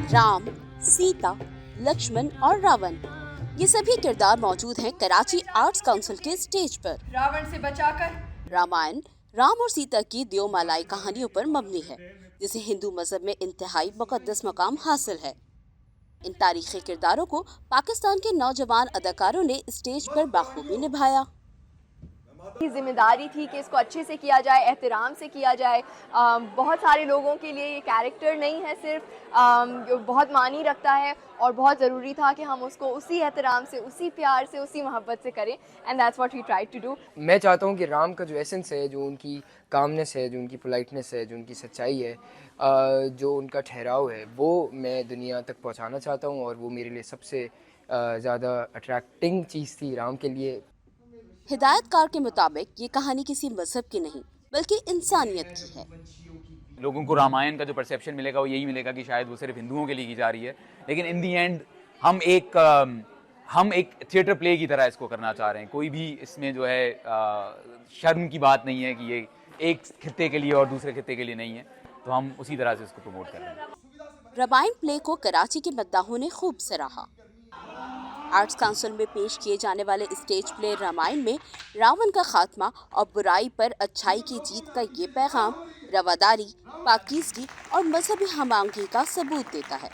राम, सीता, लक्ष्मण और रावण ये सभी किरदार मौजूद हैं कराची आर्ट्स काउंसिल के स्टेज पर। रावण से बचाकर रामायण राम और सीता की देवमालाई कहानियों पर मबनी है, जिसे हिंदू मजहब में इंतहाई मुकद्दस मकाम हासिल है। इन तारीखी किरदारों को पाकिस्तान के नौजवान अदाकारों ने स्टेज पर बाखूबी निभाया। की जिम्मेदारी थी कि इसको अच्छे से किया जाए, एहतराम से किया जाए। बहुत सारे लोगों के लिए ये कैरेक्टर नहीं है सिर्फ, बहुत मानी रखता है और बहुत ज़रूरी था कि हम उसको उसी एहतराम से, उसी प्यार से, उसी मोहब्बत से करें, and that's what we tried to do. मैं चाहता हूँ कि राम का जो एसेंस है, जो उनकी कामनेस है, जो उनकी पोलाइटनेस है, जो उनकी सच्चाई है, जो उनका ठहराव है, वो मैं दुनिया तक पहुँचाना चाहता हूँ। और वो मेरे लिए सबसे ज़्यादा अट्रैक्टिंग चीज़ थी राम के लिए। हिदायतकार के मुताबिक ये कहानी किसी मजहब की नहीं बल्कि इंसानियत की है। लोगों को रामायण का जो परसेप्शन मिलेगा वो यही मिलेगा कि शायद वो सिर्फ हिंदुओं के लिए की जा रही है, लेकिन इन दी एंड हम एक थिएटर प्ले की तरह इसको करना चाह रहे हैं। कोई भी इसमें जो है शर्म की बात नहीं है कि ये एक खित्ते के लिए और दूसरे खित्ते के लिए नहीं है, तो हम उसी तरह से इसको प्रमोट कर रहे हैं। रामायण प्ले को कराची के मद्दाहों ने खूब सराहा। आर्ट्स काउंसिल में पेश किए जाने वाले स्टेज प्ले रामायण में रावण का खात्मा और बुराई पर अच्छाई की जीत का ये पैगाम रवादारी, पाकीज़गी और मजहबी हम आहंगी का सबूत देता है।